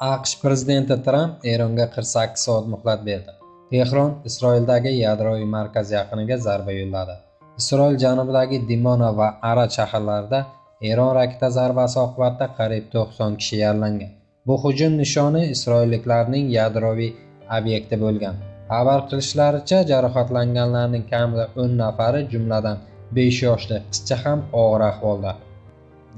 AQSh prezidenti Tramp Eronga 48 soat muhlat berdi. Tehron Isroildagi yadroviy markaz yaqiniga zarba yo'lladi. Isroil janubidagi Dimona va Arad shaharlarida Eron raketa zarbasi oqibatida qariyb 90 kishi yaralangan. Bu hujum nishoni isroilliklarning yadroviy obyekti bo'lgan. Xabar qilishlaricha, jarohatlanganlarning kamida 10 nafari, jumladan 5 yoshli qizcha ham og'ir ahvolda.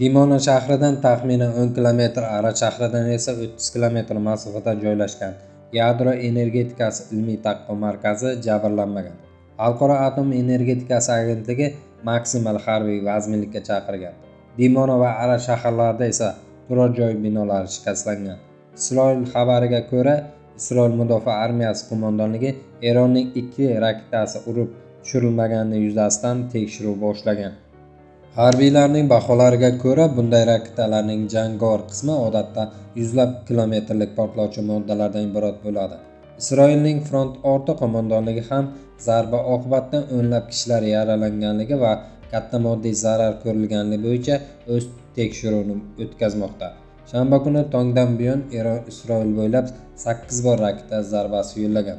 Dimona shahridan taxminan 10 km, Arad shahridan esa 30 km masofada joylashgan yadro energetikasi ilmiy tadqiqot markazi jabrlanmagan. Xalqaro atom energetikasi agentligi maksimal harbiy vazminlikka chaqirgan. Dimona va Arad shaharlarida esa turar joy binolari shikastlangan. Isroil xabariga ko'ra, Isroil mudofaa armiyasi qo'mondonligi Eronning 2 raketasi urib tushirilmaganligi yuzasidan tekshiruv boshlagan. Harbiylarning baholariga ko'ra, bunday raketalarning jangovar qismi odatda yuzlab kilometrlik portlovchi moddalardan iborat bo'ladi. Isroilning front orti qo'mondonligi ham zarba oqibatida o'nlab kishilar yaralanganligi va katta moddiy zarar ko'rilganligi bo'yicha o'z tekshiruvini o'tkazmoqda. Shanba kuni tongdan buyon Eron Isroil bo'ylab 8 bor raketa zarbasi yo'llagan.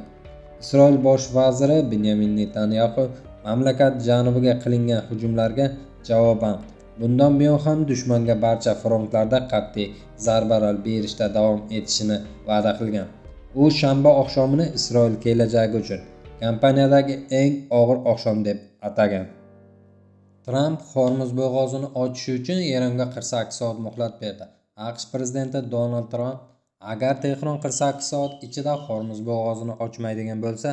Isroil bosh vaziri Benyamin Netanyahu mamlakat janubiga qilingan hujumlarga javoban bundan buyon ham dushmanga barcha frontlarda qat'iy zarbalar berishda davom etishini va'da qilgan. U shanba oqshomini Isroil kelajagi uchun kampaniyadagi eng og'ir oqshom deb atagan. Tramp Hormuz bo'g'ozini ochish uchun Eronga 48 soat muhlat berdi. AQSh prezidenti Donald Tramp agar Tehron 48 soat ichida Hormuz bo'g'ozini ochmaydigan bo'lsa,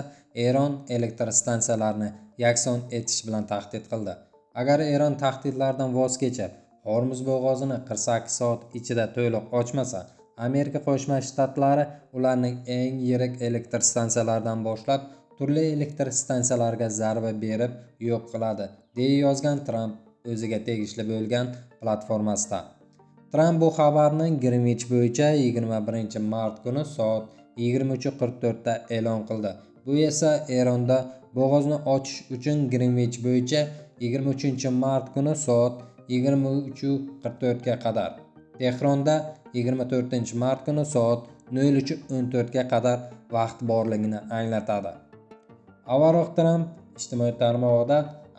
Eron elektr stansiyalarini yakson etish bilan tahdid qildi. Agar Eron tahdidlardan voz kechib, Hormuz bo'g'ozini 48 soat ichida to'liq ochmasa, Amerika Qo'shma Shtatlari ularning eng yirik elektr stansiyalaridan boshlab turli elektr stansiyalarga zarba berib yo'q qiladi, deya yozgan Tramp o'ziga tegishli bo'lgan platformasida. Tramp bu xabarni Greenwich bo'yicha 21 mart kuni soat 23:44 da e'lon qildi. Bu esa Eronda bo'g'ozni ochish uchun Greenwich bo'yicha 23 mart kuni soat 23:44 ga qadar, Tehronda 24 mart kuni soat 03:14 ga qadar vaqt borligini anglatadi. Avvalroq Tramp ijtimoiy tarmog'ida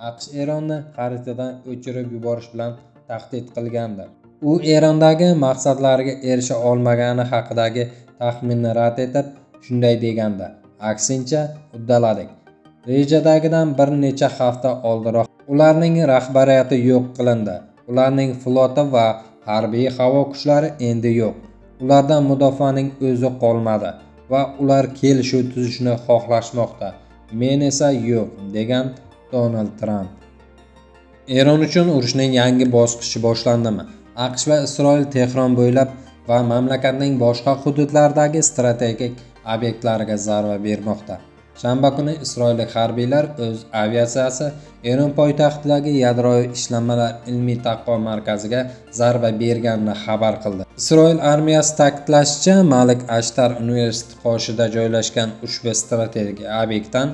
AQSh Eronni xaritadan o'chirib yuborish bilan tahdid qilgandi. U Erondagi maqsadlariga erisha olmagani haqidagi taxminni rad etib, shunday degandi: "Aksincha, uddaladik. Rejadagidan bir necha hafta oldinroq ularning rahbariyati yo'q qilindi. Ularning floti va harbiy havo kuchlari endi yo'q. Ulardan mudofaaning o'zi qolmadi va ular kelishuv tuzishni xohlashmoqda. Men esa yo'q", degan Donald Tramp. Eron uchun urushning yangi bosqichi boshlandimi? AQSh va Isroil Tehron bo'ylab va mamlakatning boshqa hududlaridagi strategik obyektlariga zarba bermoqda. Shanba kuni isroillik harbiylar o'z aviatsiyasi Eron poytaxtidagi yadroviy ishlanmalar ilmiy tadqiqot markaziga zarba berganini xabar qildi. Isroil armiyasi ta'kidlashicha, Malik Ashtar universiteti qoshida joylashgan ushbu strategik obyektdan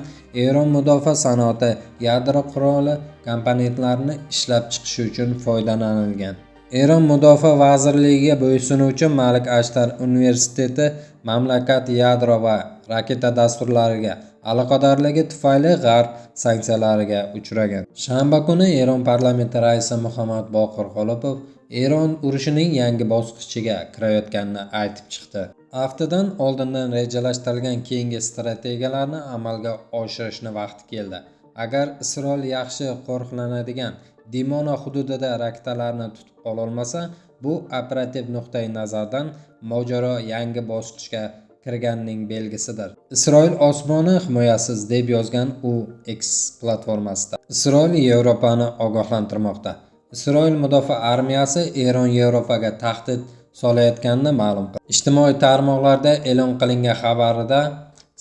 Eron mudofaa sanoati yadro quroli komponentlarini ishlab chiqish uchun foydalanilgan. Eron mudofaa vazirligiga bo'ysunuvchi Malik Ashtar universiteti mamlakat yadro va raketa dasturlariga aloqadorligi tufayli G'arb sanksiyalariga uchragan. Shanba kuni Eron parlamenti raisi Muhammad Boqir G'olibov Eron urushining yangi bosqichiga kirayotganini aytib chiqdi. Haftadan oldindan rejalashtirilgan keyingi strategiyalarni amalga oshirishni vaqti keldi. Agar Isroil yaxshi qo'riqlanadigan Dimona hududida raketalarni tutib qololmasa, bu operativ nuqtai nazardan mojaro yangi bosqichga kirganning belgisidir. Isroil osmoni himoyasiz, deb yozgan u X platformasida. Isroil Yevropani ogohlantirmoqda. Isroil mudofaa armiyasi Eron Yevropaga tahdid solayotganini ma'lum qildi. Ijtimoiy tarmoqlarda e'lon qilingan xabarida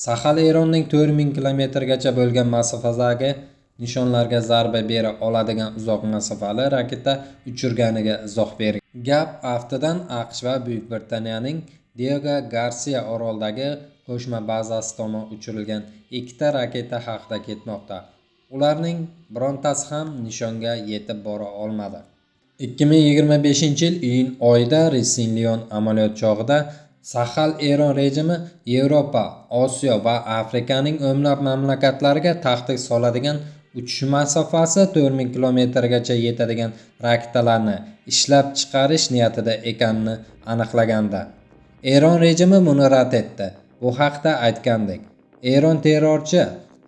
Sahal Eronning 4000 kilometrgacha bo'lgan masofadagi nishonlarga zarba bera oladigan uzoq masofali raketa uchirganiga izoh bergan. Gap haftadan AQSh va Buyuk Britaniyaning Diego Garcia orolidagi qo'shma bazasi tomon uchirilgan 2 ta raketa haqida ketmoqda. Ularning birontasi ham nishonga yetib bora olmadi. 2025-yil iyun oyida Rissin-Lion amaliyot chog'ida Sahal Eron rejimi Yevropa, Osiyo va Afrikaning o'nlab mamlakatlariga tahdid soladigan uchish masofasi 4000 kilometrgacha yetadigan raketalarni ishlab chiqarish niyatida ekanini aniqlaganda, Eron rejimi buni rad etdi. Bu haqda aytgandik. Eron terrorchi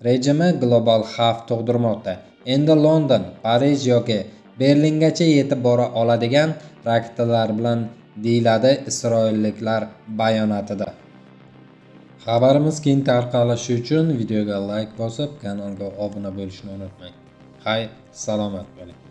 rejimi global xavf tug'dirmoqda. Endi London, Parij yoki Berlingacha yetib bora oladigan raketalar bilan, deyiladi isroilliklar bayonotida. Xabarimiz keng tarqalishi uchun videoga like bosib, kanalga obuna bo'lishni unutmang. Xayr, salomat bo'ling.